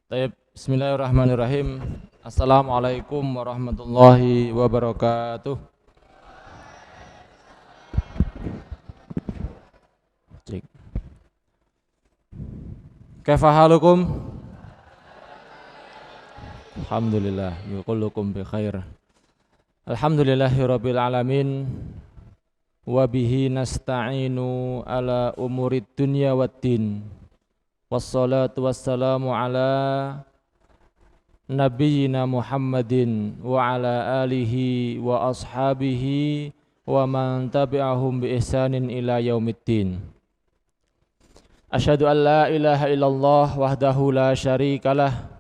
Baik, bismillahirrahmanirrahim. Assalamualaikum warahmatullahi wabarakatuh. Cek. Kaifa halukum? Alhamdulillah, kullukum bi khair. Alhamdulillahirabbil alamin. Wa bihi nasta'inu ala umurid dunya waddin. Wassalatu wassalamu ala nabiyyina Muhammadin wa ala alihi wa ashabihi wa man tabi'ahum bi ihsanin ila yaumiddin. Asyhadu an la ilaha illallah wahdahu la syarikalah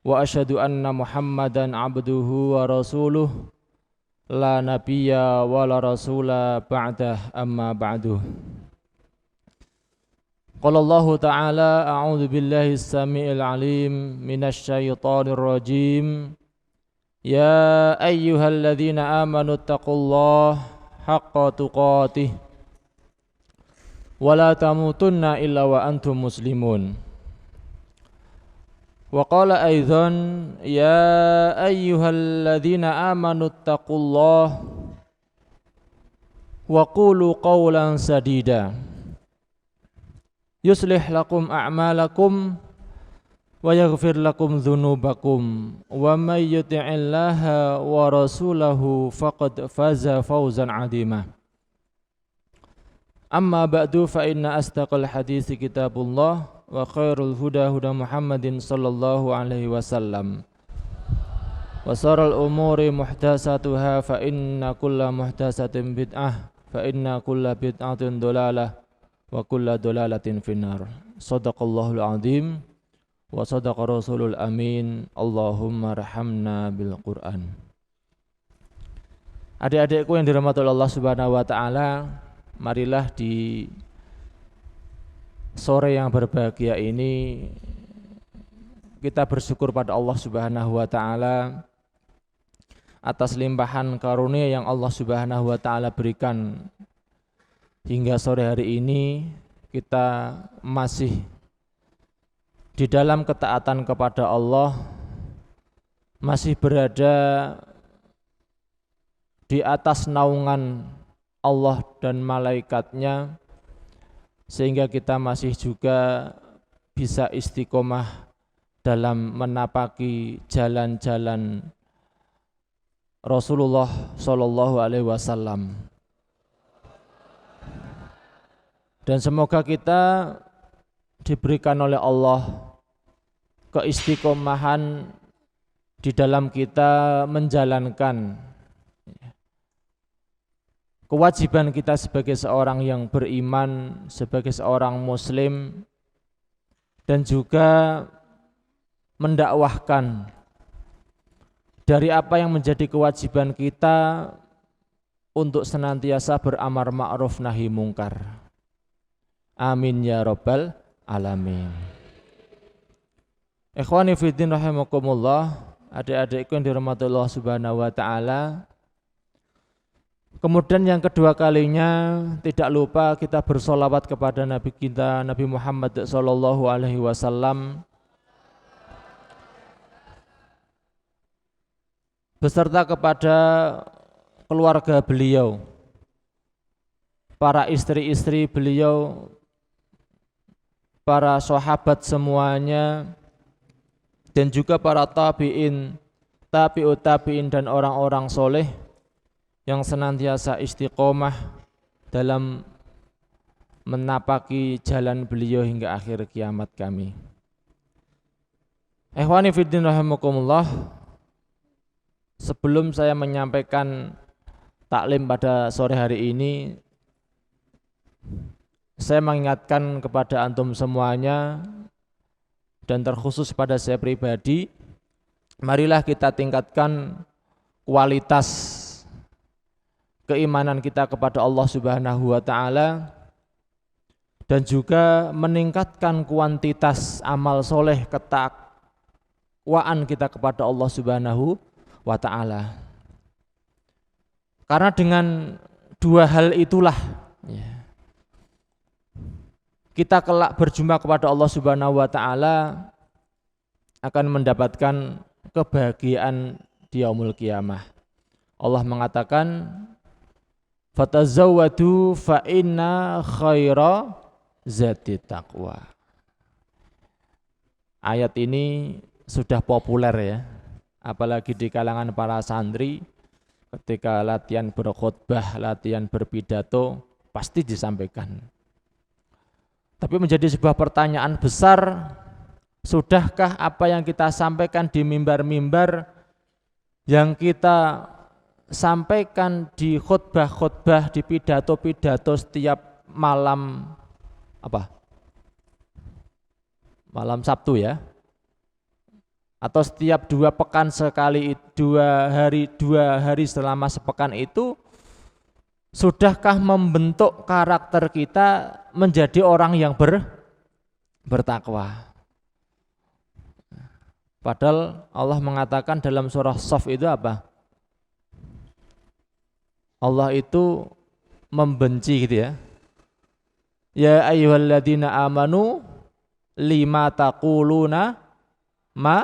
wa asyhadu anna Muhammadan abduhu wa rasuluh la nabiyya wa la rasula ba'dah amma ba'du. Qala Allah Ta'ala a'udzu billahi as-sami'il 'alim minasy syaithanir rajim. Ya ayyuhalladzina amanu taqullaha haqqa tuqatih wa la tamutunna illa wa antum muslimun. Wa qala aidan ya ayyuhalladzina amanu taqullaha wa qulu qawlan sadida yuslih lakum a'malakum wa yaghfir lakum dhunubakum wa may yuti'illaha wa rasulahu faqad faza fawzan 'azima. Amma ba'du fa inna asdaqal haditsi kitabullah wa khairul huda huda Muhammadin sallallahu alaihi wasallam wa sharral umuri muhdatsatuha fa inna kulla muhdatsatin bid'ah fa inna kulla bid'atin dhalalah wa kulla dolalatin finnar. Sadaqallahul azim wa sadaqa rasulul amin. Allahumma rahamna bil Qur'an. Adik-adikku yang dirahmati Allah Subhanahu wa taala, marilah di sore yang berbahagia ini kita bersyukur pada Allah Subhanahu wa taala atas limpahan karunia yang Allah Subhanahu wa taala berikan. Hingga sore hari ini kita masih di dalam ketaatan kepada Allah, masih berada di atas naungan Allah dan malaikatnya, sehingga kita masih juga bisa istiqomah dalam menapaki jalan-jalan Rasulullah Shallallahu Alaihi Wasallam. Dan semoga kita diberikan oleh Allah keistiqomahan di dalam kita menjalankan kewajiban kita sebagai seorang yang beriman, sebagai seorang muslim, dan juga mendakwahkan dari apa yang menjadi kewajiban kita untuk senantiasa beramar ma'ruf nahi mungkar. Amin ya rabbal alamin. Ikhwani fiddin rahimakumullah, adik-adikku yang dirahmati Allah Subhanahu wa taala. Kemudian yang kedua kalinya tidak lupa kita bersolawat kepada Nabi kita Nabi Muhammad sallallahu alaihi wasallam beserta kepada keluarga beliau, para istri-istri beliau, para sahabat semuanya, dan juga para tabi'in, tabi'ut tabi'in dan orang-orang soleh yang senantiasa istiqomah dalam menapaki jalan beliau hingga akhir kiamat kami. Ikhwani fiddin rahimakumullah, sebelum saya menyampaikan taklim pada sore hari ini, saya mengingatkan kepada antum semuanya dan terkhusus pada saya pribadi, marilah kita tingkatkan kualitas keimanan kita kepada Allah Subhanahu wa taala dan juga meningkatkan kuantitas amal soleh ketakwaan kita kepada Allah Subhanahu wa taala. Karena dengan dua hal itulah kita kelak berjumpa kepada Allah Subhanahu wa taala akan mendapatkan kebahagiaan di yaumul qiyamah. Allah mengatakan fatazawwadu fa inna khaira zati taqwa. Ayat ini sudah populer ya, apalagi di kalangan para santri ketika latihan berkhutbah, latihan berpidato pasti disampaikan. Tapi menjadi sebuah pertanyaan besar, sudahkah apa yang kita sampaikan di mimbar-mimbar, yang kita sampaikan di khutbah-khutbah, di pidato-pidato setiap malam malam Sabtu ya, atau setiap 2 pekan sekali, 2 hari selama sepekan itu, sudahkah membentuk karakter kita menjadi orang yang bertakwa? Padahal Allah mengatakan dalam surah Shaf itu apa? Allah itu membenci gitu ya. Ya ayyuhalladzina amanu lima taquluna ma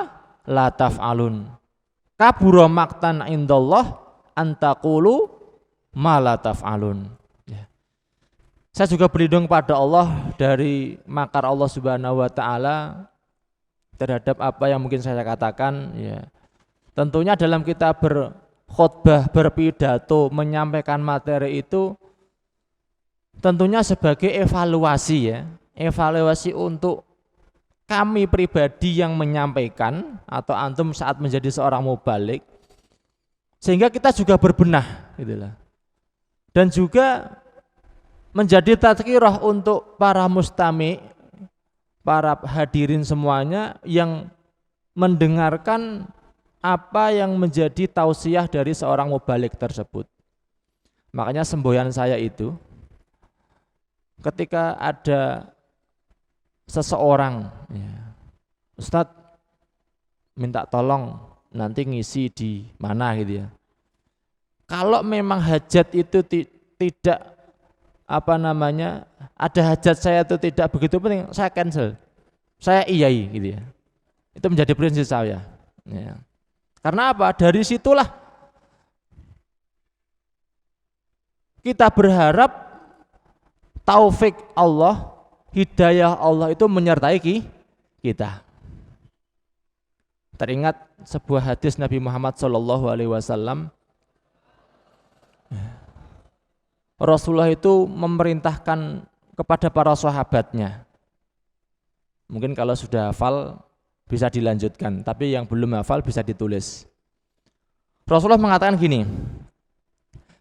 la taf'alun. Kabura maqtan indallah an taqulu ma la taf'alun. Ya. Saya juga berlindung pada Allah dari makar Allah Subhanahu wa taala terhadap apa yang mungkin saya katakan ya. Tentunya dalam kita berkhutbah, berpidato, menyampaikan materi itu tentunya sebagai evaluasi ya. Evaluasi untuk kami pribadi yang menyampaikan atau antum saat menjadi seorang mubalik, sehingga kita juga berbenah gitulah. Dan juga menjadi tadzkirah untuk para mustami, para hadirin semuanya yang mendengarkan apa yang menjadi tausiah dari seorang mubalik tersebut. Makanya semboyan saya itu ketika ada seseorang ya, Ustadz minta tolong nanti ngisi di mana gitu ya. Kalau memang hajat itu tidak ada hajat saya itu tidak begitu penting, saya cancel, saya iyai gitu ya. Itu menjadi prinsip saya ya. Karena apa? Dari situlah kita berharap taufik Allah, hidayah Allah itu menyertai kita. Teringat sebuah hadis Nabi Muhammad SAW. Rasulullah itu memerintahkan kepada para sahabatnya. Mungkin kalau sudah hafal bisa dilanjutkan, tapi yang belum hafal bisa ditulis. Rasulullah mengatakan gini,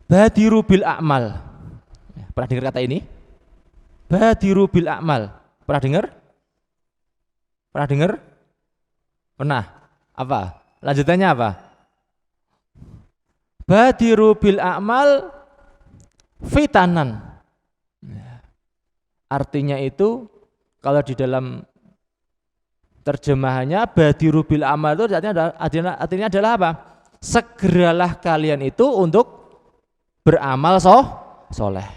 badiru bil a'mal. Pernah dengar kata ini? Badiru bil a'mal. Pernah dengar? Pernah dengar? Pernah. Apa? Lanjutannya apa? Badiru bil a'mal fitanan. Artinya itu kalau di dalam terjemahannya badiru bil a'mal itu artinya adalah apa? Segeralah kalian itu untuk beramal soleh.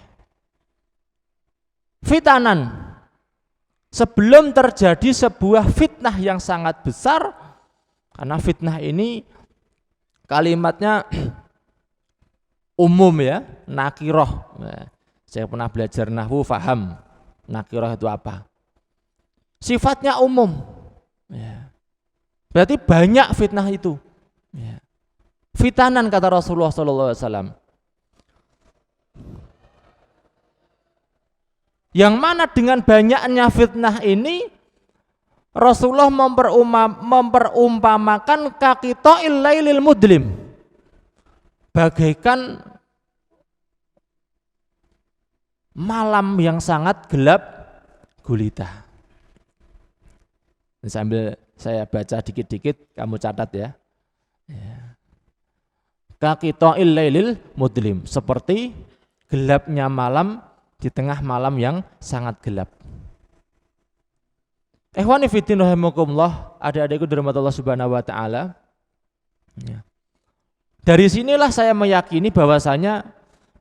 Fitanan, sebelum terjadi sebuah fitnah yang sangat besar, karena fitnah ini kalimatnya umum ya, nakiroh. Saya pernah belajar nahwu, faham nakiroh itu apa. Sifatnya umum, berarti banyak fitnah itu. Fitanan kata Rasulullah SAW. Yang mana dengan banyaknya fitnah ini Rasulullah memperumpamakan kaqita'il lailil mudlim, bagaikan malam yang sangat gelap gulita. Sambil saya baca dikit-dikit, kamu catat ya. Kaqita'il lailil mudlim, seperti gelapnya malam di tengah malam yang sangat gelap. Ikhwani fiddin rahimakumullah, adik-adikku di rahmat Allah Subhanahu wa taala. Dari sinilah saya meyakini bahwasanya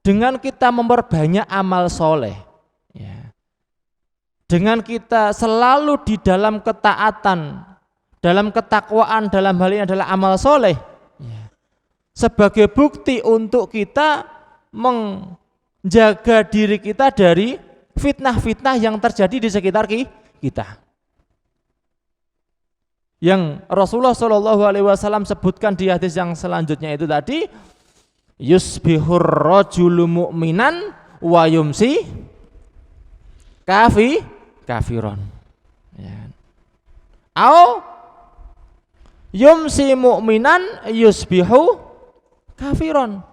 dengan kita memperbanyak amal soleh, dengan kita selalu di dalam ketaatan, dalam ketakwaan, dalam hal ini adalah amal soleh, sebagai bukti untuk kita menjaga diri kita dari fitnah-fitnah yang terjadi di sekitar kita. Yang Rasulullah SAW sebutkan di hadis yang selanjutnya itu tadi, yusbihur rajulu mu'minan wa yumsi kafiron. Ya. Au yumsi mu'minan yusbihu kafiron.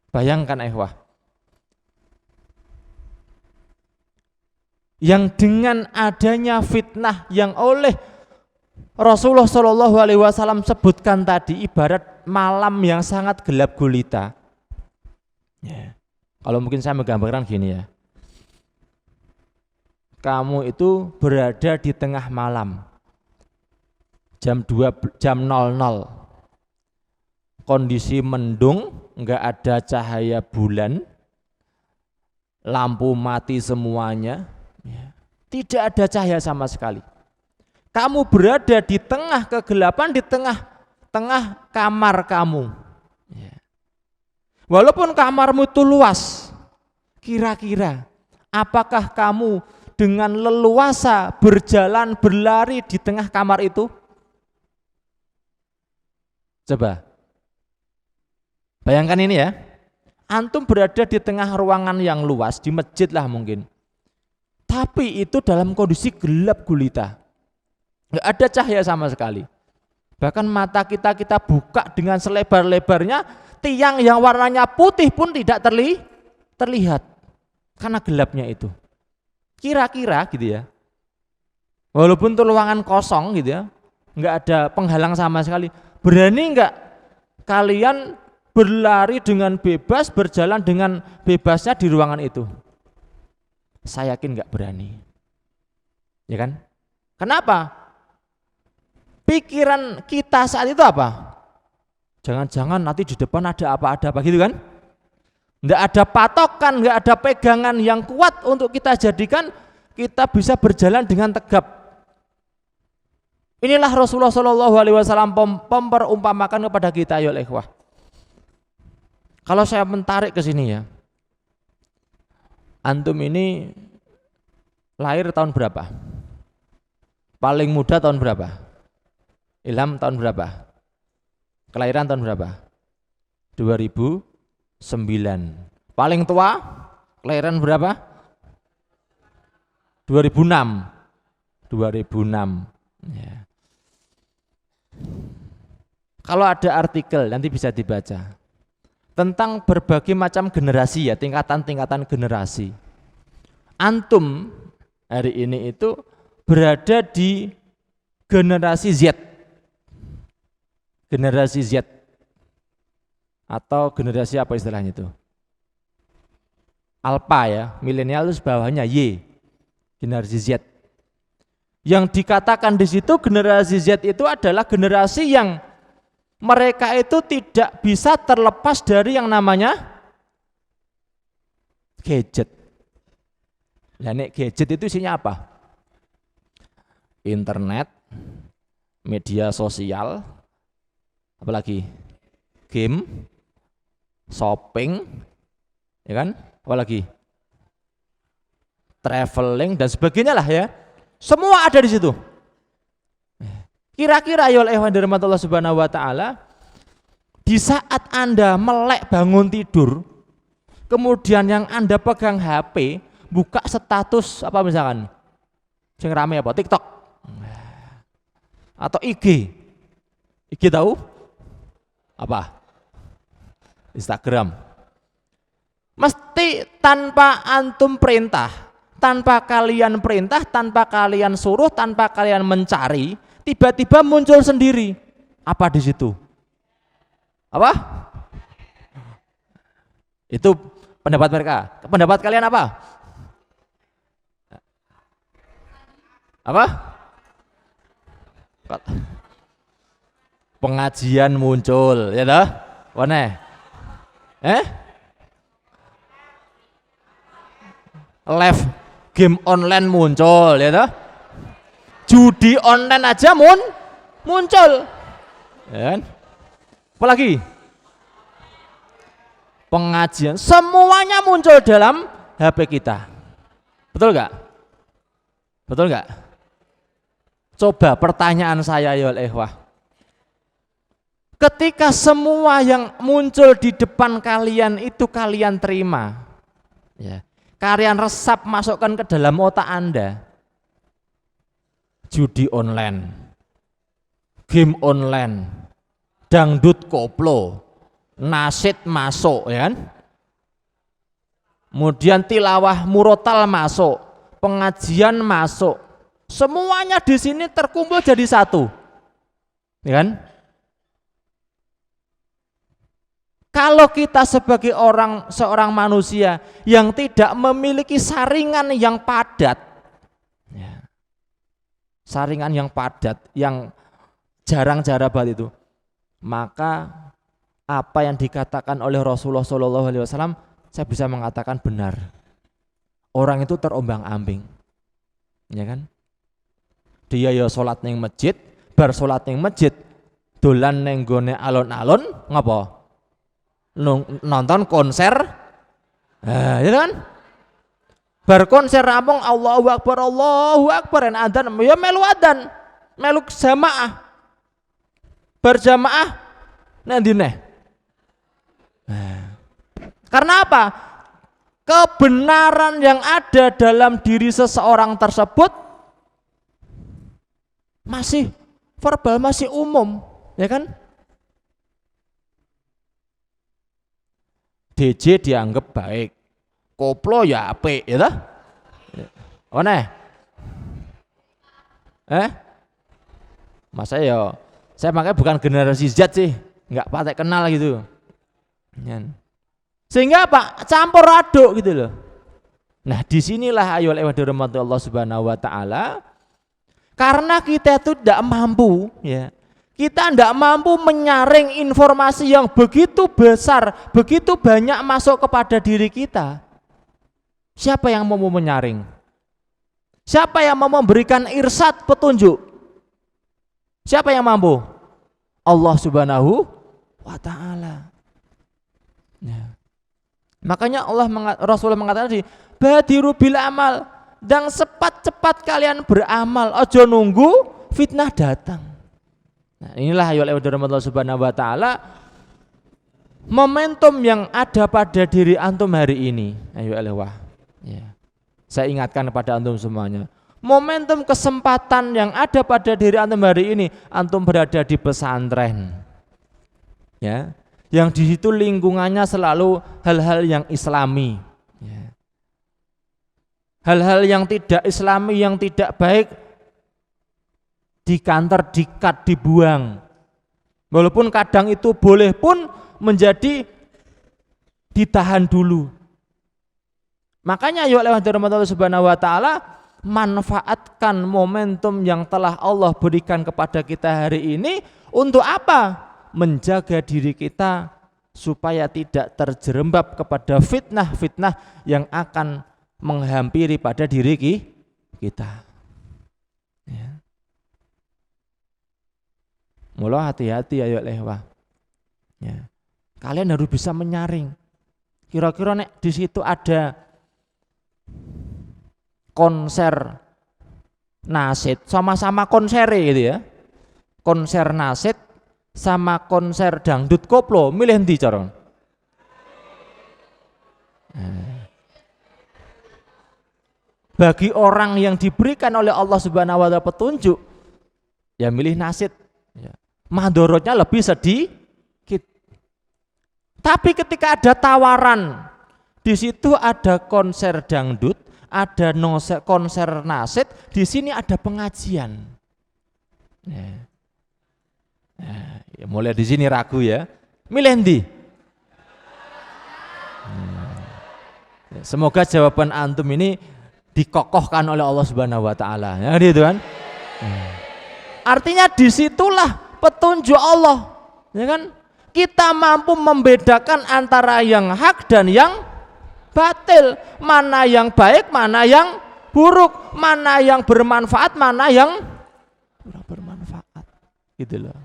Bayangkan ikhwah, yang dengan adanya fitnah yang oleh Rasulullah SAW sebutkan tadi ibarat malam yang sangat gelap gulita. Ya. Kalau mungkin saya menggambarkan gini ya, kamu itu berada di tengah malam, jam 00, kondisi mendung, enggak ada cahaya bulan, lampu mati semuanya, tidak ada cahaya sama sekali. Kamu berada di tengah kegelapan, di tengah kamar kamu. Walaupun kamarmu itu luas, kira-kira apakah kamu dengan leluasa berjalan berlari di tengah kamar itu? Coba bayangkan ini ya, antum berada di tengah ruangan yang luas, di masjid lah mungkin, tapi itu dalam kondisi gelap gulita, nggak ada cahaya sama sekali. Bahkan mata kita buka dengan selebar-lebarnya, tiang yang warnanya putih pun tidak terlihat karena gelapnya itu. Kira-kira gitu ya, walaupun itu ruangan kosong gitu ya, nggak ada penghalang sama sekali, berani nggak kalian berlari dengan bebas, berjalan dengan bebasnya di ruangan itu? Saya yakin nggak berani, ya kan? Kenapa? Pikiran kita saat itu apa? Jangan-jangan nanti di depan ada apa gitu kan? Nggak ada patokan, nggak ada pegangan yang kuat untuk kita jadikan kita bisa berjalan dengan tegap. Inilah Rasulullah SAW memperumpamakan kepada kita, ya ikhwah. Kalau saya mentarik ke sini ya, antum ini lahir tahun berapa? Paling muda tahun berapa? Ilham tahun berapa? Kelahiran tahun berapa? 2009. Paling tua kelahiran berapa? 2006. Ya. Kalau ada artikel nanti bisa dibaca tentang berbagai macam generasi ya, tingkatan-tingkatan generasi. Antum hari ini itu berada di generasi Z. Generasi Z atau generasi apa istilahnya itu? Alpha ya, milenial itu bawahnya Y, generasi Z. Yang dikatakan di situ generasi Z itu adalah generasi yang mereka itu tidak bisa terlepas dari yang namanya gadget. Nah, gadget itu isinya apa? Internet, media sosial, apalagi game, shopping, ya kan? Apalagi traveling dan sebagainya lah ya. Semua ada di situ. Kira-kira ya oleh Allah Subhanahu wa taala, di saat Anda melek bangun tidur, kemudian yang Anda pegang HP, buka status apa misalkan? Yang rame apa? TikTok atau IG. IG tahu? Apa? Instagram. Mesti tanpa antum perintah, tanpa kalian perintah, tanpa kalian suruh, tanpa kalian mencari, tiba-tiba muncul sendiri. Apa di situ? Apa? Itu pendapat mereka. Pendapat kalian apa? Apa? Pengajian muncul, ya dah? Mana? Live game online muncul, ya dah? Judi online aja muncul. Ya kan? Apalagi pengajian, semuanya muncul dalam HP kita. Betul nggak? Betul nggak? Coba pertanyaan saya ya ikhwah. Ketika semua yang muncul di depan kalian itu kalian terima, ya, kalian resap masukkan ke dalam otak Anda. Judi online, game online, dangdut koplo, nasyid masuk, ya kan? Kemudian tilawah murotal masuk, pengajian masuk, semuanya di sini terkumpul jadi satu, ya kan? Kalau kita sebagai seorang manusia yang tidak memiliki saringan yang padat, ya, saringan yang padat, yang jarang-jarang banget itu, maka apa yang dikatakan oleh Rasulullah SAW, saya bisa mengatakan benar. Orang itu terombang-ambing, ya kan? Dia ya sholat neng masjid, bar sholat neng masjid, dolan neng gone alon-alon, ngapa? Nonton konser, ya kan? Bar konser rampung Allahu Akbar, adzan, ya melu adzan, melu jamaah, berjamaah, nanti neh. Karena apa? Kebenaran yang ada dalam diri seseorang tersebut masih verbal, masih umum, ya kan? DJ dianggap baik, koplo ya apik, ya toh? Oneh. Masa ya, saya makanya bukan generasi Z sih, nggak patek kenal gitu. Sehingga apa? Campur aduk gitu loh. Nah, disinilah ayo lewat rahmat Allah Subhanahu wa taala. Karena kita itu tidak mampu, ya. Kita tidak mampu menyaring informasi yang begitu besar, begitu banyak masuk kepada diri kita. Siapa yang mau menyaring? Siapa yang mau memberikan irsyad petunjuk? Siapa yang mampu? Allah Subhanahu wa taala. Ya. Makanya Rasulullah mengatakan badiru bil amal, dan cepat-cepat kalian beramal, ojo nunggu fitnah datang. Nah, inilah ayo lewat Allah Subhanahu wa taala momentum yang ada pada diri antum hari ini. Ayo lewat. Ya. Saya ingatkan kepada antum semuanya. Momentum kesempatan yang ada pada diri antum hari ini, antum berada di pesantren. Ya. Yang di situ lingkungannya selalu hal-hal yang islami. Ya. Hal-hal yang tidak islami, yang tidak baik dikanter, dikat, dibuang. Walaupun kadang itu boleh pun menjadi ditahan dulu. Makanya yuk lewat rahmat Allah Subhanahu wa taala, manfaatkan momentum yang telah Allah berikan kepada kita hari ini untuk apa? Menjaga diri kita supaya tidak terjerembab kepada fitnah-fitnah yang akan menghampiri pada diri kita. Ya. Mula hati-hati ayo lewat. Ya. Kalian harus bisa menyaring. Kira-kira nek di situ ada konser nasyid, sama-sama konser gitu ya. Konser nasyid sama konser dangdut koplo, milih endi cara? Bagi orang yang diberikan oleh Allah Subhanahu wa taala petunjuk, ya milih nasyid. Ya. Madorotnya lebih sedikit. Tapi ketika ada tawaran, di situ ada konser dangdut, ada konser nasyid, di sini ada pengajian. Ya, mulai di sini ragu ya. Milih endi? Semoga jawaban antum ini dikokohkan oleh Allah Subhanahu wa taala. Ya gitu kan? Artinya disitulah petunjuk Allah, ya kan? Kita mampu membedakan antara yang hak dan yang batil, mana yang baik, mana yang buruk, mana yang bermanfaat, mana yang tidak bermanfaat. gitu loh.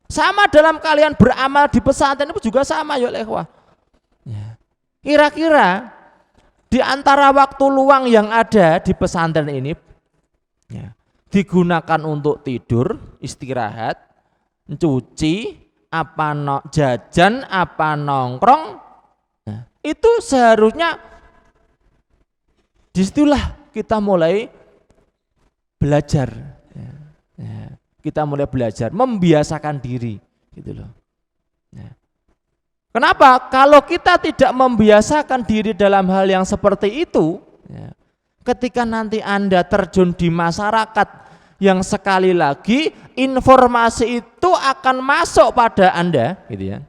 Sama dalam kalian beramal di pesantren itu juga sama ya ikhwah. Kira-kira di antara waktu luang yang ada di pesantren ini digunakan untuk tidur, istirahat, cuci, jajan, apa nongkrong, itu seharusnya disitulah kita mulai belajar. Kita mulai belajar, membiasakan diri, gitu loh. Kenapa? Kalau kita tidak membiasakan diri dalam hal yang seperti itu, ketika nanti Anda terjun di masyarakat yang sekali lagi informasi itu akan masuk pada Anda, gitu ya,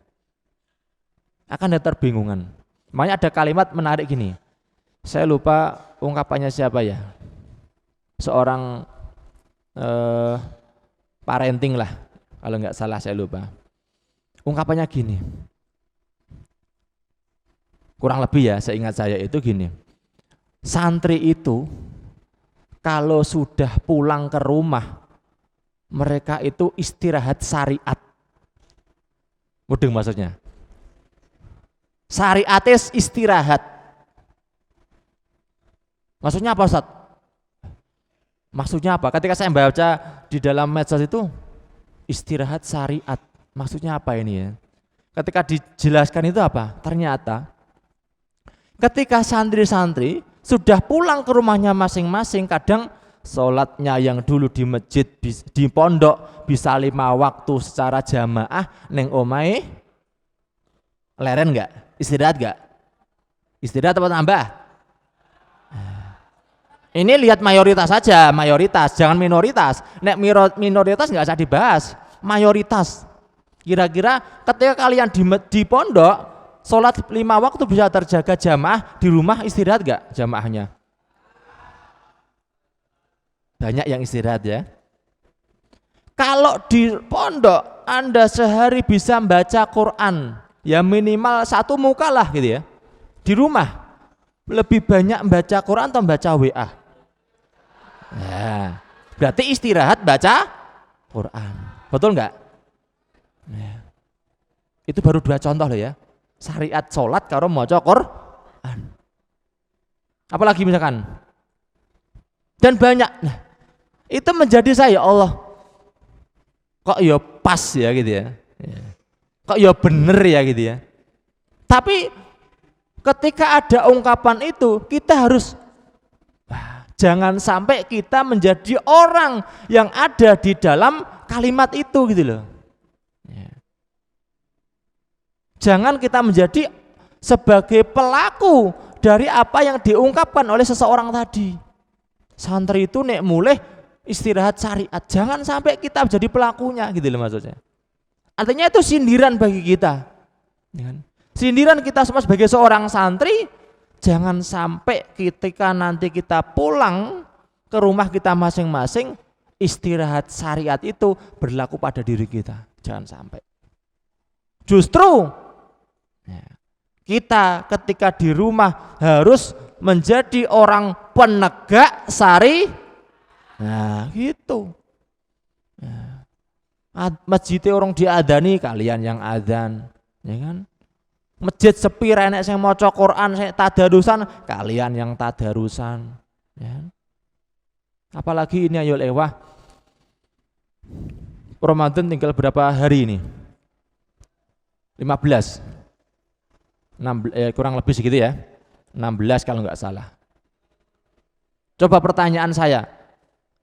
akan ada terbingungan. Makanya ada kalimat menarik gini, saya lupa ungkapannya siapa ya, seorang parenting lah, kalau nggak salah saya lupa. Ungkapannya gini, kurang lebih ya, seingat saya itu gini, santri itu kalau sudah pulang ke rumah, mereka itu istirahat syariat. Mudeng maksudnya, syariatis istirahat. Maksudnya apa Ustaz? Maksudnya apa? Ketika saya baca di dalam medsos itu istirahat syariat, maksudnya apa ini ya? Ketika dijelaskan itu apa? Ternyata ketika santri-santri sudah pulang ke rumahnya masing-masing, kadang sholatnya yang dulu di masjid, di pondok bisa 5 waktu secara jamaah, neng omai leren nggak? Istirahat nggak? Istirahat atau tambah? Ini lihat mayoritas saja, mayoritas, jangan minoritas. Nek minoritas nggak usah dibahas, mayoritas. Kira-kira ketika kalian di pondok, sholat 5 waktu bisa terjaga jamaah, di rumah istirahat nggak jamaahnya? Banyak yang istirahat ya. Kalau di pondok Anda sehari bisa baca Quran, ya minimal 1 muka lah gitu ya. Di rumah lebih banyak baca Quran atau baca WA? Ya, berarti istirahat baca Quran, betul nggak? Ya. Itu baru 2 contoh loh ya. Syariat sholat karo maca Quran. Apalagi misalkan, dan banyak. Nah, itu menjadi saya, Allah, kok ya pas ya gitu ya. Kok ya bener ya gitu ya. Tapi ketika ada ungkapan itu, kita harus jangan sampai kita menjadi orang yang ada di dalam kalimat itu gitu loh. Jangan kita menjadi sebagai pelaku dari apa yang diungkapkan oleh seseorang tadi. Santri itu nek mulai istirahat syariat, jangan sampai kita menjadi pelakunya gitu loh maksudnya. Artinya itu sindiran bagi kita. Sindiran kita semua sebagai seorang santri, jangan sampai ketika nanti kita pulang ke rumah kita masing-masing, istirahat syariat itu berlaku pada diri kita. Jangan sampai. Justru kita ketika di rumah harus menjadi orang penegak syariat. Nah gitu. Masjidnya orang diadani, kalian yang adzan, ya kan? Masjid sepi renek sing maca Quran, sing tadarusan, kalian yang tadarusan, ya. Apalagi ini ayo lewah. Ramadan tinggal berapa hari ini? 15. Kurang lebih segitu ya. 16 kalau nggak salah. Coba pertanyaan saya,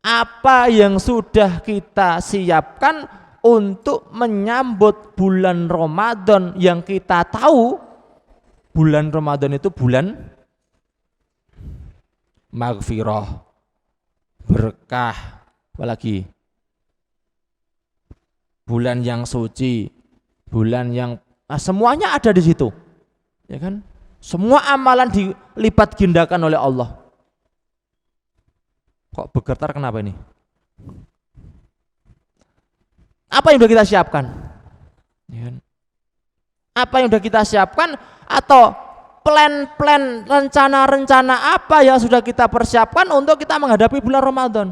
apa yang sudah kita siapkan untuk menyambut bulan Ramadan yang kita tahu bulan Ramadan itu bulan maghfirah, berkah, apalagi bulan yang suci, bulan yang semuanya ada di situ, ya kan? Semua amalan dilipat gandakan oleh Allah. Kok bergetar kenapa ini? Apa yang sudah kita siapkan? Apa yang sudah kita siapkan atau plan-plan, rencana-rencana apa yang sudah kita persiapkan untuk kita menghadapi bulan Ramadan?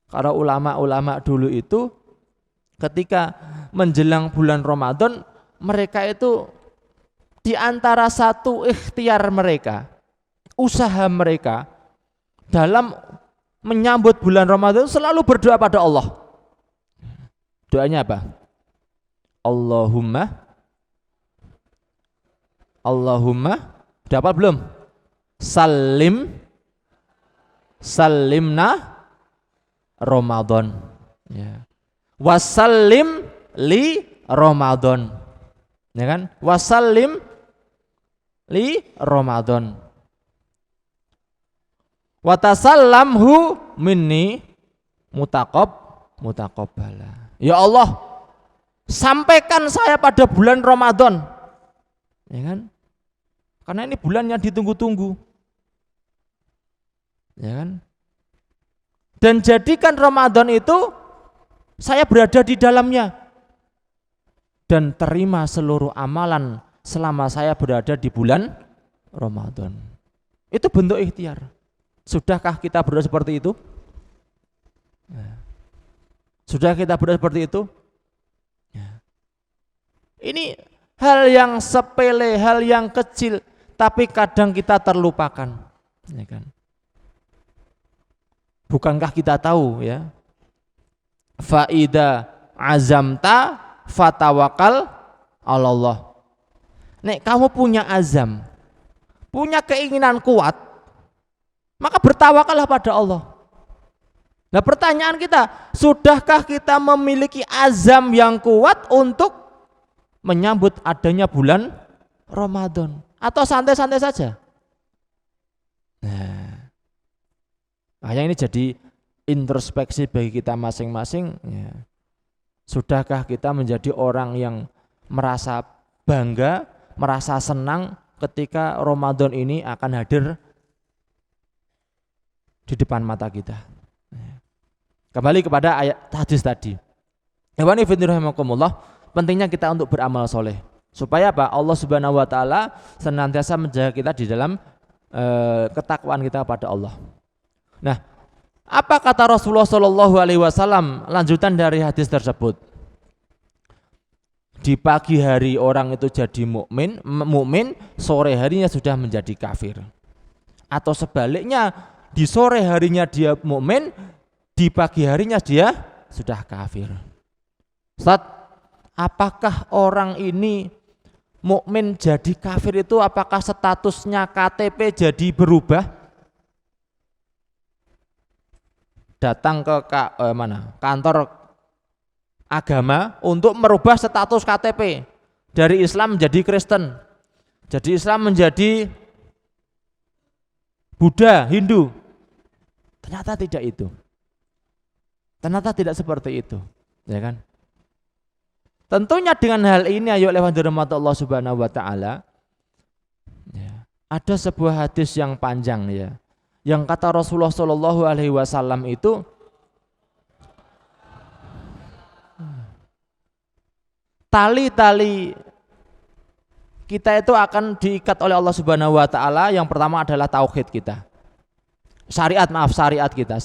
Karena ulama-ulama dulu itu ketika menjelang bulan Ramadan, mereka itu di antara satu ikhtiar mereka, usaha mereka dalam menyambut bulan Ramadan selalu berdoa pada Allah. Doanya apa? Allahumma dapat belum? Salimna Ramadan. Ya. Wasallim li Ramadan. Ya kan? Wasallim li Ramadan. Watasallamhu minni mutaqabbala. Ya Allah, sampaikan saya pada bulan Ramadan. Ya kan? Karena ini bulan yang ditunggu-tunggu. Ya kan? Dan jadikan Ramadan itu saya berada di dalamnya. Dan terima seluruh amalan selama saya berada di bulan Ramadan. Itu bentuk ikhtiar. Sudahkah kita berdoa seperti itu? Sudah kita berdoa seperti itu? Ini hal yang sepele, hal yang kecil, tapi kadang kita terlupakan, ya kan? Bukankah kita tahu ya? Faida azamta fatawakal Allah. Nek kamu punya azam, punya keinginan kuat, maka bertawakallah pada Allah. Nah pertanyaan kita, sudahkah kita memiliki azam yang kuat untuk menyambut adanya bulan Ramadan? Atau santai-santai saja? Nah, makanya ini jadi introspeksi bagi kita masing-masing ya. Sudahkah kita menjadi orang yang merasa bangga, merasa senang ketika Ramadan ini akan hadir di depan mata kita? Kembali kepada ayat hadis tadi. Ikhwani fillah rahimakumullah, pentingnya kita untuk beramal soleh. Supaya apa? Allah Subhanahu wa taala senantiasa menjaga kita di dalam ketakwaan kita pada Allah. Nah, apa kata Rasulullah Shallallahu alaihi wasallam lanjutan dari hadis tersebut? Di pagi hari orang itu jadi mukmin, sore harinya sudah menjadi kafir. Atau sebaliknya, di sore harinya dia mukmin, di pagi harinya dia sudah kafir. Ustaz, apakah orang ini mukmin jadi kafir itu apakah statusnya KTP jadi berubah? Datang ke kantor agama untuk merubah status KTP dari Islam menjadi Kristen, jadi Islam menjadi Buddha, Hindu. Ternyata tidak itu. Ternyata tidak seperti itu, ya kan? Tentunya dengan hal ini ayo lewat rahmat Allah Subhanahu wa taala. Ya, ada sebuah hadis yang panjang ya. Yang kata Rasulullah Shallallahu alaihi wasallam itu tali-tali kita itu akan diikat oleh Allah Subhanahu wa taala. Yang pertama adalah tauhid kita. Syariat kita.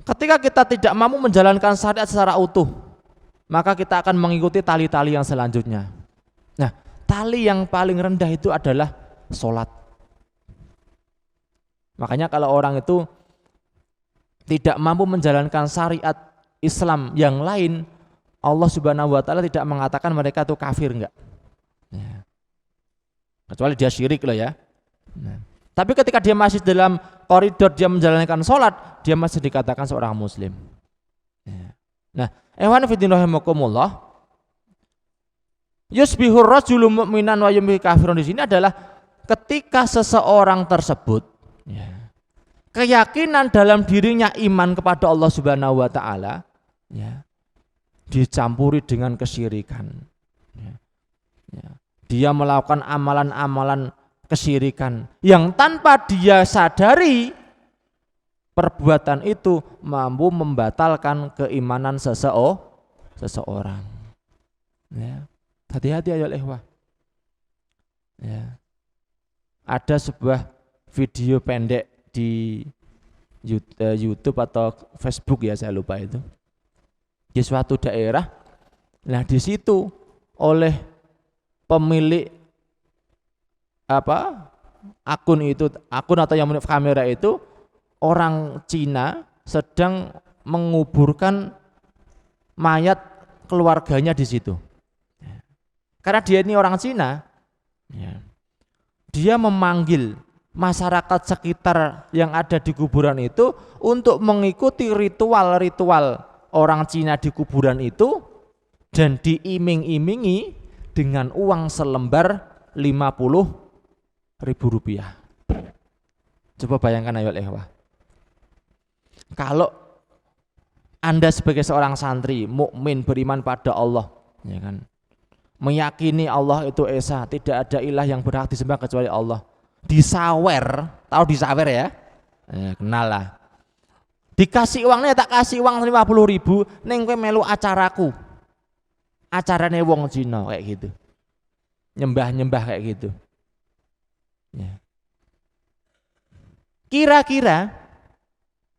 Ketika kita tidak mampu menjalankan syariat secara utuh, maka kita akan mengikuti tali-tali yang selanjutnya. Nah, tali yang paling rendah itu adalah sholat. Makanya kalau orang itu tidak mampu menjalankan syariat Islam yang lain, Allah Subhanahu wa taala tidak mengatakan mereka itu kafir, enggak. Ya. Kecuali dia syirik loh ya. Nah. Tapi ketika dia masih dalam koridor dia menjalankan sholat, dia masih dikatakan seorang muslim. Ya. Nah, ikhwan fillah rahimakumullah, yusbihur rajulu mu'minan wa yumhi kafirun di sini adalah ketika seseorang tersebut ya, keyakinan dalam dirinya iman kepada Allah Subhanahu wa taala ya, dicampuri dengan kesyirikan. Ya. Ya. Dia melakukan amalan-amalan kesyirikan yang tanpa dia sadari perbuatan itu mampu membatalkan keimanan seseorang. Ya. Hati-hati ayo ikhwah. Ya. Ada sebuah video pendek di YouTube atau Facebook ya, saya lupa itu. Di suatu daerah. Nah, di situ oleh pemilik akun atau yang menunjuk kamera itu orang Cina sedang menguburkan mayat keluarganya di situ. Karena dia ini orang Cina, dia memanggil masyarakat sekitar yang ada di kuburan itu untuk mengikuti ritual-ritual orang Cina di kuburan itu dan diiming-imingi dengan uang selembar 50.000 rupiah. Coba bayangkan ayo ikhwah. Kalau Anda sebagai seorang santri mukmin beriman pada Allah, ya kan, meyakini Allah itu esa, tidak ada ilah yang berhak disembah kecuali Allah. Disawer, tahu disawer ya? Kenal lah. Dikasih uangnya, tak kasih uang 50.000, neng kowe melu acaraku. Acarane wong Cina kayak gitu. Nyembah-nyembah kayak gitu. Ya. Kira-kira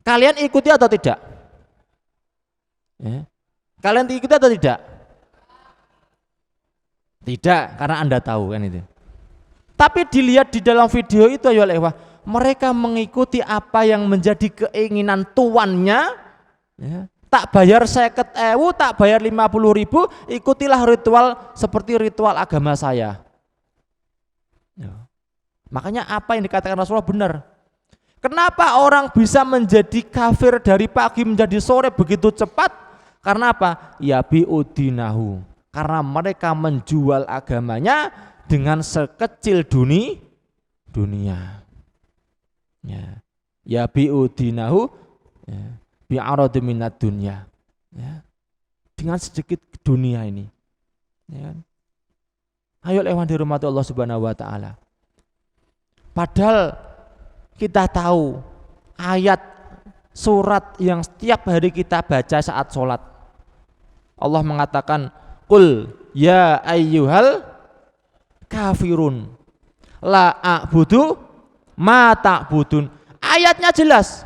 kalian ikuti atau tidak? Ya. Kalian ikuti atau tidak? Tidak, karena Anda tahu kan itu. Tapi dilihat di dalam video itu ya mereka mengikuti apa yang menjadi keinginan tuannya, ya. Tak bayar 50.000, tak bayar 50.000, ikutilah ritual seperti ritual agama saya. Ya. Makanya apa yang dikatakan Rasulullah benar. Kenapa orang bisa menjadi kafir dari pagi menjadi sore begitu cepat? Karena apa? Ya bi'udinahu. Karena mereka menjual agamanya dengan sekecil dunia. Ya bi'udinahu bi'aradu minad dunya. Ya. Dengan sedikit dunia ini. Ya. Ayo lewat dirahmati Allah Subhanahu wa taala. Padahal kita tahu ayat surat yang setiap hari kita baca saat sholat. Allah mengatakan, Qul ya ayyuhal kafirun la a'budu ma ta'budun. Ayatnya jelas.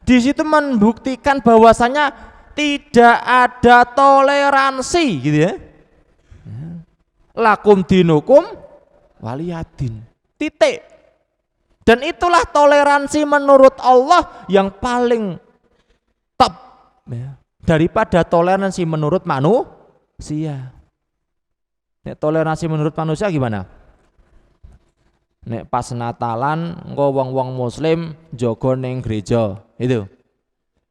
Di situ membuktikan bahwasanya tidak ada toleransi gitu ya. Lakum dinukum waliyadin. Titik. Dan itulah toleransi menurut Allah yang paling top ya, daripada toleransi menurut manusia. Nek toleransi menurut manusia gimana? Nek pas Natalan engko wong-wong muslim jaga ning gereja, itu.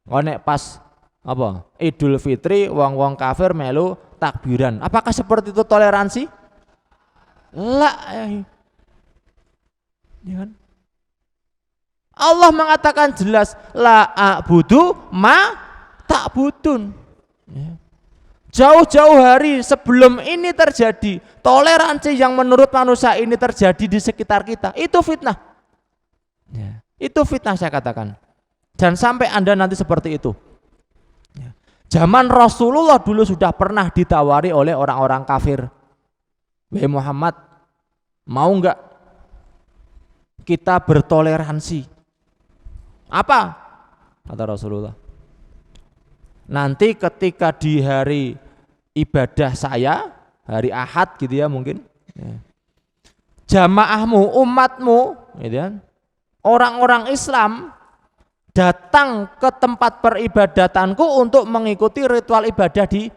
Engko nek pas apa? Idul Fitri wong-wong kafir melu takbiran. Apakah seperti itu toleransi? La. Ya kan? Allah mengatakan jelas la a'budu ma ta'budun. Ya. Jauh-jauh hari sebelum ini terjadi, toleransi yang menurut manusia ini terjadi di sekitar kita, itu fitnah. Ya. Itu fitnah saya katakan. Dan sampai Anda nanti seperti itu. Ya. Zaman Rasulullah dulu sudah pernah ditawari oleh orang-orang kafir. Wahai Muhammad, mau enggak kita bertoleransi? Apa? Kata Rasulullah. Nanti ketika di hari ibadah saya, hari Ahad gitu ya mungkin, ya, jamaahmu, umatmu, gitu ya, orang-orang Islam datang ke tempat peribadatanku untuk mengikuti ritual ibadah di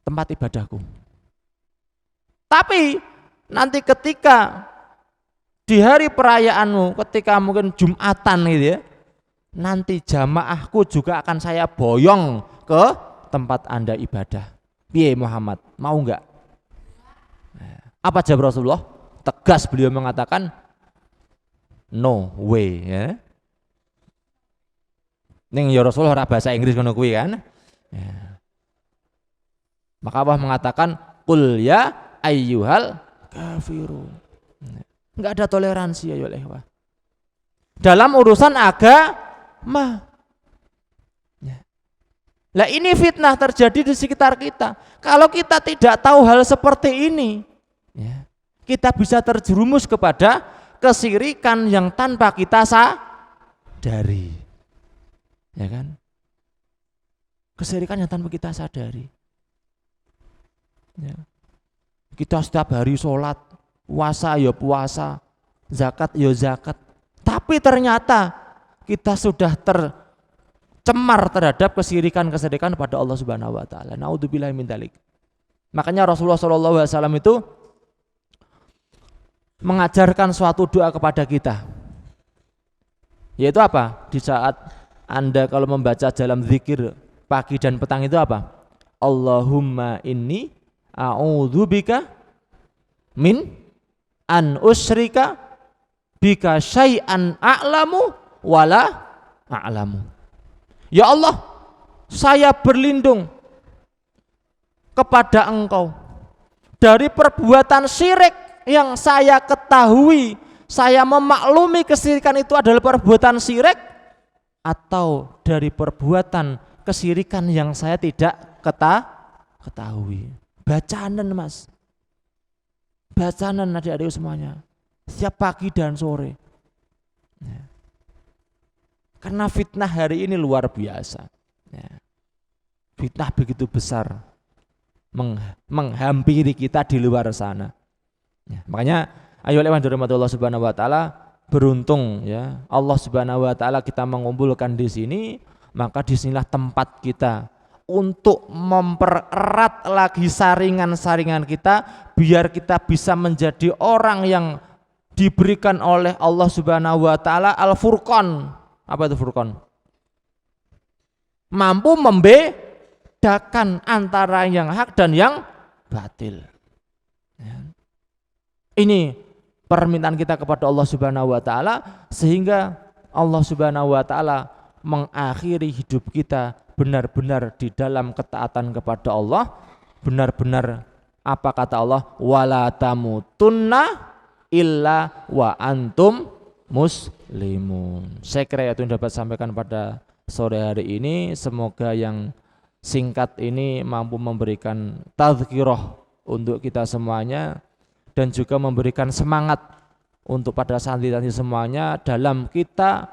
tempat ibadahku. Tapi nanti ketika di hari perayaanmu, ketika mungkin Jumatan gitu ya, nanti jamaahku juga akan saya boyong ke tempat Anda ibadah. Piye Muhammad, mau enggak? Apa jawab Rasulullah? Tegas beliau mengatakan, no way ya. Ning ya Rasulullah ora bahasa Inggris ngono kuwi kan. Ya. Maka Allah mengatakan, qul ya ayyuhal kafirun. Enggak ada toleransi ya ikhwah. Dalam urusan agama. Ya. Lah ini fitnah terjadi di sekitar kita. Kalau kita tidak tahu hal seperti ini, ya, kita bisa terjerumus kepada kesirikan yang tanpa kita sadari. Ya kan? Kesyirikan yang tanpa kita sadari. Ya. Kita setiap hari sholat, puasa ya puasa, zakat ya zakat. Tapi ternyata kita sudah tercemar terhadap kesyirikan pada Allah Subhanahu wa taala. Naudzubillahi min dzalik. Makanya Rasulullah SAW itu mengajarkan suatu doa kepada kita. Yaitu apa? Di saat Anda kalau membaca dalam zikir pagi dan petang itu apa? Allahumma inni a'udzubika min an usyrika bika syai'an a'lamu wala a'lamu. Ya Allah, saya berlindung kepada Engkau dari perbuatan syirik yang saya ketahui, saya memaklumi kesyirikan itu adalah perbuatan syirik, atau dari perbuatan kesyirikan yang saya tidak ketahui. Bacaanan Mas, bacaanan adik-adik semuanya, setiap pagi dan sore. Ya. Karena fitnah hari ini luar biasa. Ya. Fitnah begitu besar, menghampiri kita di luar sana. Ya. Makanya ayo lewat dari Allah Subhanahu wa taala, beruntung ya Allah Subhanahu wa taala kita mengumpulkan di sini, maka disinilah tempat kita untuk mempererat lagi saringan-saringan kita, biar kita bisa menjadi orang yang diberikan oleh Allah Subhanahu wa taala Al-Furqan. Apa itu Furqan? Mampu membedakan antara yang hak dan yang batil. Ya. Ini permintaan kita kepada Allah Subhanahu wa taala, sehingga Allah Subhanahu wa taala mengakhiri hidup kita benar-benar di dalam ketaatan kepada Allah, benar-benar apa kata Allah, wala tamutunna illa wa antum muslimun. Saya kira itu yang dapat sampaikan pada sore hari ini. Semoga yang singkat ini mampu memberikan tazkirah untuk kita semuanya, dan juga memberikan semangat untuk pada santri-santri semuanya dalam kita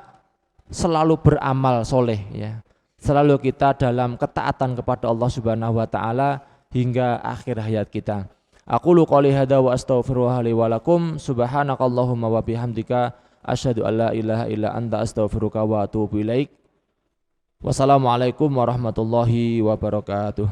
selalu beramal soleh ya. Selalu kita dalam ketaatan kepada Allah Subhanahu wa taala hingga akhir hayat kita. Aqulu qouli hadza wa astaghfirullaha li wa lakum. Subhanakallahumma wa bihamdika asyhadu an la ilaha illa anta astaghfiruka wa atubu ilaik. Wassalamualaikum warahmatullahi wabarakatuh.